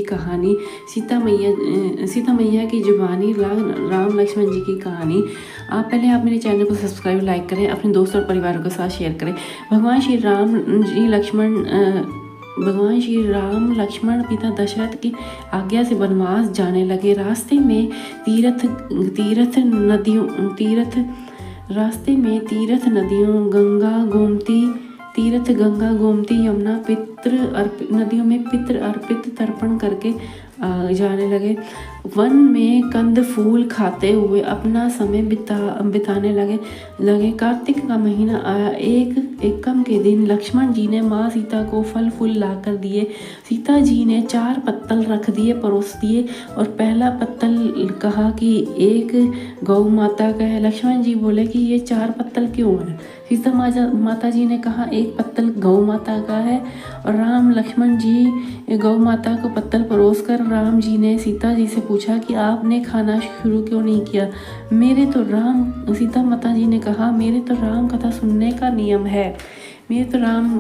कहानी सीता मैया की जुबानी राम लक्ष्मण जी की कहानी। आप मेरे चैनल को सब्सक्राइब लाइक करें, अपने दोस्तों और परिवारों के साथ शेयर करें। भगवान श्री राम लक्ष्मण पिता दशरथ की आज्ञा से वनवास जाने लगे। रास्ते में तीर्थ नदियों गंगा गोमती यमुना नदियों में पितृ अर्पित तर्पण करके जाने लगे। वन में कंद फूल खाते हुए अपना समय बिताने लगे। कार्तिक का महीना आया। एकम के दिन लक्ष्मण जी ने माँ सीता को फल फूल ला कर दिए। सीता जी ने 4 पत्तल रख दिए, परोस दिए और पहला पत्तल कहा कि एक गौ माता का है। लक्ष्मण जी बोले कि ये 4 पत्तल क्यों है? सीता माता जी ने कहा एक पत्तल गौ माता का है। और राम लक्ष्मण जी गौ माता को पत्तल परोस कर राम जी ने सीता जी से पूछा कि आपने खाना शुरू क्यों नहीं किया? सीता माता जी ने कहा मेरे तो राम कथा सुनने का नियम है। राम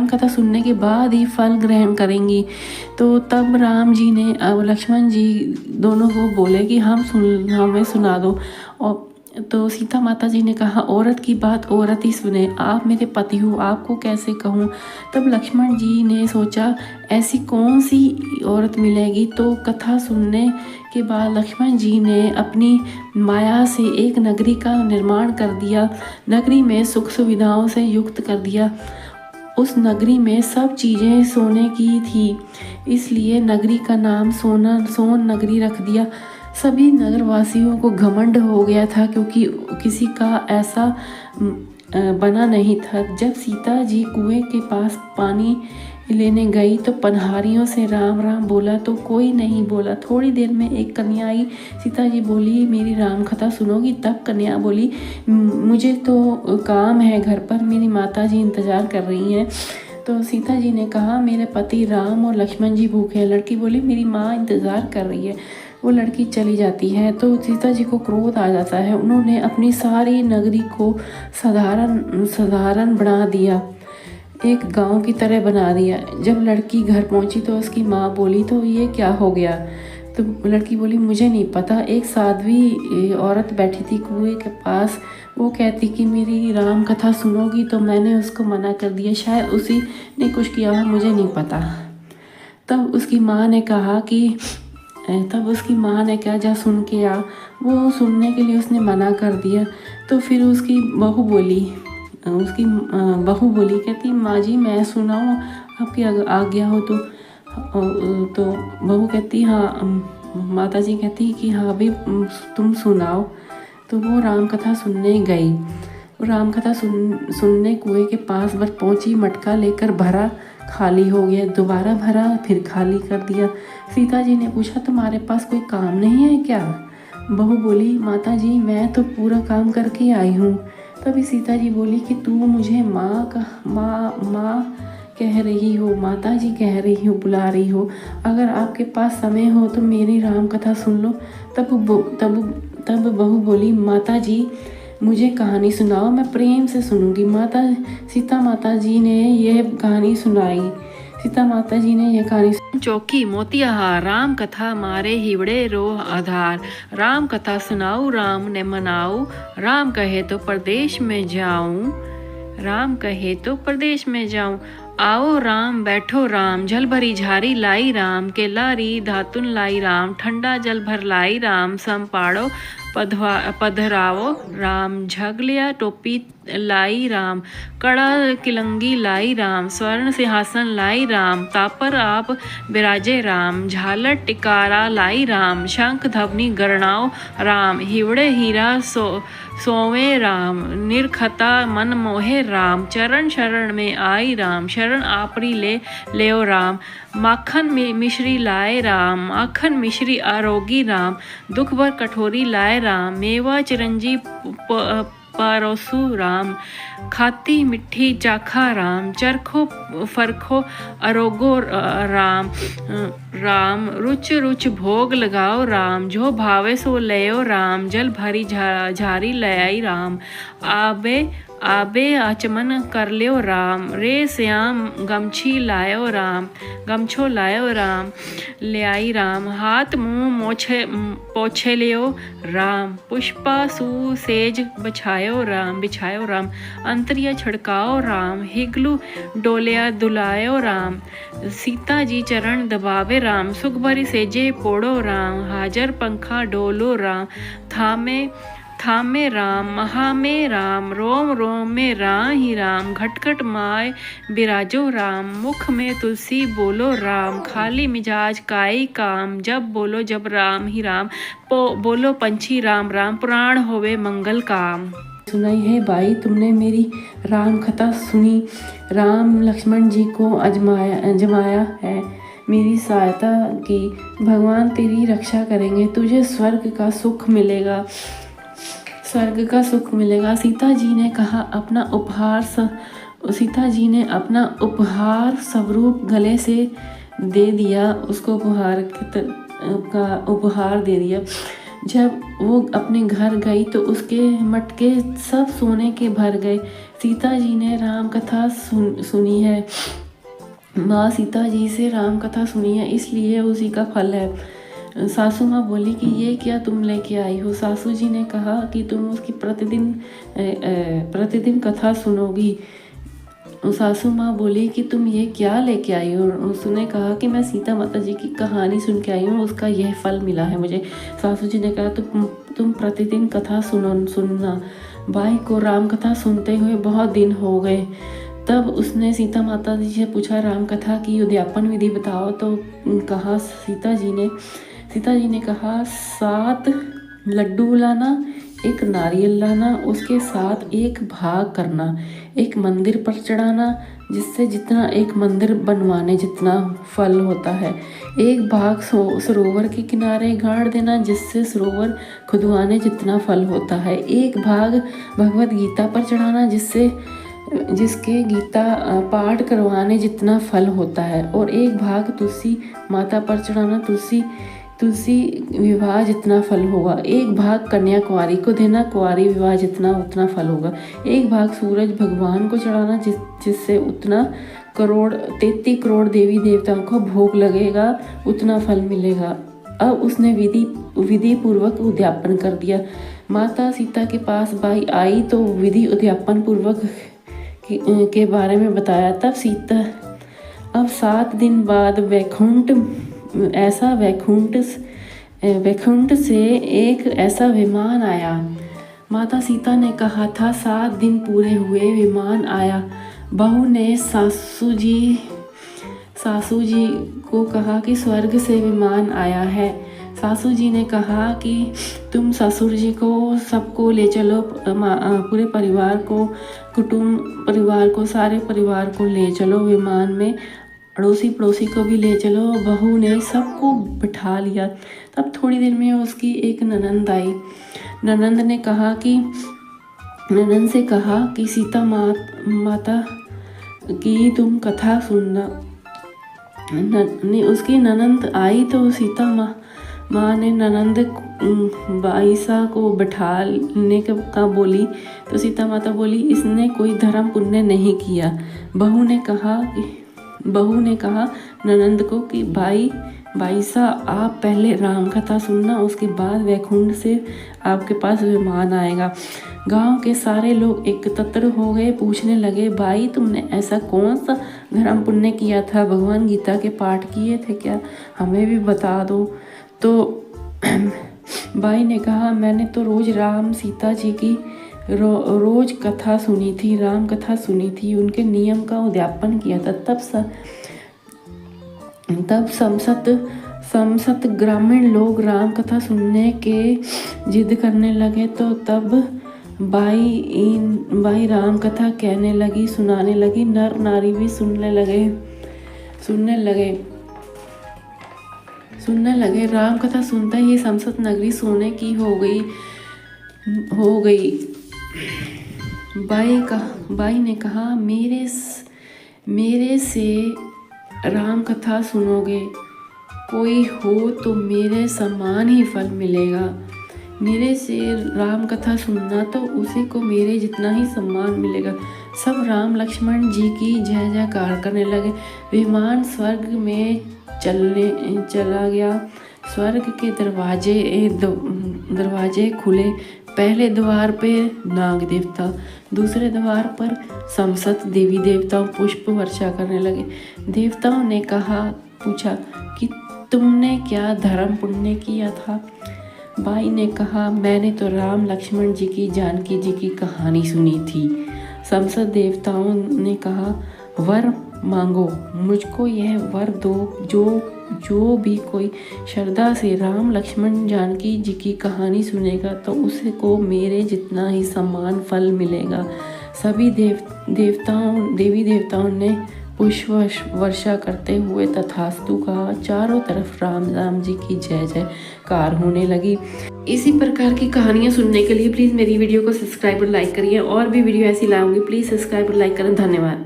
कथा सुनने के बाद ही फल ग्रहण करेंगी। तो तब राम जी ने लक्ष्मण जी दोनों को बोले कि हमें सुना दो। और तो सीता माता जी ने कहा औरत की बात औरत ही सुने, आप मेरे पति हो, आपको कैसे कहूँ? तब लक्ष्मण जी ने सोचा ऐसी कौन सी औरत मिलेगी। तो कथा सुनने के बाद लक्ष्मण जी ने अपनी माया से एक नगरी का निर्माण कर दिया। नगरी में सुख सुविधाओं से युक्त कर दिया। उस नगरी में सब चीज़ें सोने की थी, इसलिए नगरी का नाम सोन नगरी रख दिया। सभी नगरवासियों को घमंड हो गया था क्योंकि किसी का ऐसा बना नहीं था। जब सीता जी कुएं के पास पानी लेने गई तो पनहारियों से राम राम बोला तो कोई नहीं बोला। थोड़ी देर में एक कन्या आई। सीता जी बोली मेरी राम कथा सुनोगी? तब कन्या बोली मुझे तो काम है घर पर, मेरी माता जी इंतज़ार कर रही हैं। तो सीता जी ने कहा मेरे पति राम और लक्ष्मण जी भूखे हैं। लड़की बोली मेरी माँ इंतज़ार कर रही है। वो लड़की चली जाती है तो सीता जी को क्रोध आ जाता है। उन्होंने अपनी सारी नगरी को साधारण बना दिया, एक गांव की तरह बना दिया। जब लड़की घर पहुंची तो उसकी माँ बोली तो ये क्या हो गया? तो लड़की बोली मुझे नहीं पता। एक साध्वी औरत बैठी थी कुएं के पास, वो कहती कि मेरी राम कथा सुनोगी, तो मैंने उसको मना कर दिया। शायद उसी ने कुछ किया हो, मुझे नहीं पता। तब उसकी माँ ने कहा जा सुन के आ। वो सुनने के लिए उसने मना कर दिया। तो फिर उसकी बहू बोली कहती माँ जी मैं सुनाऊँ, आपकी आज्ञा हो तो। बहू कहती हाँ। माता जी कहती कि हाँ भी तुम सुनाओ। तो वो राम कथा सुनने गई। राम कथा सुनने कुएं के पास पहुंची। मटका लेकर भरा, खाली हो गया। दोबारा भरा, फिर खाली कर दिया। सीता जी ने पूछा तुम्हारे पास कोई काम नहीं है क्या? बहू बोली माता जी मैं तो पूरा काम करके आई हूँ। तभी सीता जी बोली कि तू मुझे माँ कह रही हो, माता जी कह रही हो, बुला रही हो। अगर आपके पास समय हो तो मेरी राम कथा सुन लो। तब बहू बोली माता जी मुझे कहानी सुनाओ, मैं प्रेम से सुनूंगी। सीता माता जी ने यह कहानी सुनाई। चौकी मोतियाहार राम कथा मारे हिवड़े रो आधार। राम कथा सुनाऊ राम ने मनाऊ, राम कहे तो परदेश में जाऊं। आओ राम बैठो राम, जल भरी झारी लाई राम, के लारी धातुन लाई राम, ठंडा जल भर लाई राम, संपाड़ो पधरावो राम, झगलिया टोपी लाई राम, कड़ा किलंगी लाई राम, स्वर्ण सिंहासन लाई राम, तापर आप बिराजे राम, झालर टिकारा लाई राम, शंख धवनी गरणाओ राम, हिवड़े हीरा सोवे राम, निरखता मन मोहे राम, चरण शरण में आई राम, शरण आपरी लेओ राम, माखन मिश्री लाए राम, माखन मिश्री आरोगी राम, दुख भर कठोरी लाए राम, मेवा चिरंजी परोसु राम, खाती मिठी चाखा राम, चरखो फरखो अरोगो राम, रुच भोग लगाओ राम, जो भावे सो लयो राम, जल भरी झारी लयाई राम, आबे आबे आचमन कर लियो राम, रे श्याम गमछी लायो राम, गमछो लायो राम, ले आई राम, हाथ मुँह मोछे पोछे लियो राम, पुष्पा सुसेज बिछायो राम, अंतरिया छिड़काओ राम, हिगलू डोलिया दुलायो राम, सीता जी चरण दबावे राम, सुख भरी सेजे पोड़ो राम, हाजर पंखा डोलो राम, थामे राम, महा में राम, रोम रोम में राही राम, घटघट माय बिराजो राम, मुख में तुलसी बोलो राम, खाली मिजाज काई काम, जब बोलो जब राम ही राम, बोलो पंछी राम राम, पुराण होवे मंगल काम। सुनाई है भाई, तुमने मेरी राम कथा सुनी, राम लक्ष्मण जी को अजमाया है, मेरी सहायता की, भगवान तेरी रक्षा करेंगे, तुझे स्वर्ग का सुख मिलेगा, स्वर्ग का सुख मिलेगा। सीता जी ने अपना उपहार स्वरूप गले से दे दिया, उसको उपहार दे दिया। जब वो अपने घर गई तो उसके मटके सब सोने के भर गए। सीता जी ने राम कथा सुनी है, माँ सीता जी से राम कथा सुनी है, इसलिए उसी का फल है। सासू माँ बोली कि ये क्या तुम लेके आई हो। सासू जी ने कहा कि तुम उसकी प्रतिदिन कथा सुनोगी। सासू माँ बोली कि तुम ये क्या लेके आई हो। उसने कहा कि मैं सीता माता जी की कहानी सुन के आई हूँ, उसका यह फल मिला है मुझे। सासू जी ने कहा तुम प्रतिदिन कथा सुनना। भाई को राम कथा सुनते हुए बहुत दिन हो गए। तब उसने सीता माता जी से पूछा, राम कथा की उद्यापन विधि बताओ। तो कहा सीता जी ने कहा 7 लड्डू लाना, 1 नारियल लाना, उसके साथ 1 भाग करना, एक मंदिर पर चढ़ाना, जिससे जितना एक मंदिर बनवाने जितना फल होता है। 1 भाग सरोवर के किनारे गाड़ देना, जिससे सरोवर खुदवाने जितना फल होता है। 1 भाग भगवत गीता पर चढ़ाना, जिसके गीता पाठ करवाने जितना फल होता है। और 1 भाग तुलसी माता पर चढ़ाना, तुलसी विवाह जितना फल होगा। 1 भाग कन्या कुंवारी को देना, कुंवारी विवाह जितना उतना फल होगा। 1 भाग सूरज भगवान को चढ़ाना, जिससे उतना 33 करोड़ देवी देवताओं को भोग लगेगा, उतना फल मिलेगा। अब उसने विधि पूर्वक उद्यापन कर दिया। माता सीता के पास बाई आई तो विधि उद्यापन पूर्वक के बारे में बताया। तब सीता अब 7 दिन बाद वैकुंठ से एक ऐसा विमान आया। माता सीता ने कहा था 7 दिन पूरे हुए विमान आया। बहू ने सासू जी को कहा कि स्वर्ग से विमान आया है। सासू जी ने कहा कि तुम ससुर जी को सबको ले चलो, पूरे परिवार को, सारे परिवार को ले चलो विमान में, अड़ोसी पड़ोसी को भी ले चलो। बहू ने सबको बिठा लिया। तब थोड़ी देर में उसकी एक ननंद आई। ननंद से कहा कि सीता माता की तुम कथा सुनना। उसकी ननंद आई तो सीता माँ ने ननंद बाईसा को बिठाने का बोली तो सीता माता बोली, इसने कोई धर्म पुण्य नहीं किया। बहू ने कहा ननंद को कि बाईसा आप पहले राम कथा सुनना, उसके बाद वैकुंठ से आपके पास विमान आएगा। गांव के सारे लोग एकत्र हो गए, पूछने लगे, भाई तुमने ऐसा कौन सा धर्म पुण्य किया था? भगवान गीता के पाठ किए थे क्या? हमें भी बता दो। तो भाई ने कहा, मैंने तो रोज राम सीता जी की रोज कथा सुनी थी, राम कथा सुनी थी, उनके नियम का उद्यापन किया था। तब समसत ग्रामीण लोग राम कथा सुनने के जिद करने लगे। तो तब बाई राम कथा कहने लगी, सुनाने लगी। नर नारी भी सुनने लगे। राम कथा सुनते ही समसत नगरी सोने की हो गई। बाई ने कहा, मेरे से राम कथा सुनोगे, कोई हो तो मेरे समान ही फल मिलेगा। मेरे से राम कथा सुनना तो उसी को मेरे जितना ही सम्मान मिलेगा। सब राम लक्ष्मण जी की जय जयकार करने लगे। विमान स्वर्ग में चला गया। स्वर्ग के दरवाजे खुले। पहले द्वार पे नाग देवता, दूसरे द्वार पर समस्त देवी देवताओं पुष्प वर्षा करने लगे। देवताओं ने पूछा कि तुमने क्या धर्म पुण्य किया था। बाई ने कहा, मैंने तो राम लक्ष्मण जी की जानकी जी की कहानी सुनी थी। समस्त देवताओं ने कहा, वर मांगो, मुझको यह वर दो, जो भी कोई श्रद्धा से राम लक्ष्मण जानकी जी की कहानी सुनेगा तो उसको मेरे जितना ही सम्मान फल मिलेगा। सभी देवी देवताओं ने पुष्प वर्षा करते हुए तथास्तु कहा। चारों तरफ राम जी की जय जयकार होने लगी। इसी प्रकार की कहानियाँ सुनने के लिए प्लीज़ मेरी वीडियो को सब्सक्राइब और लाइक करिए। और भी वीडियो ऐसी लाऊंगी, प्लीज़ सब्सक्राइब और लाइक करें। धन्यवाद।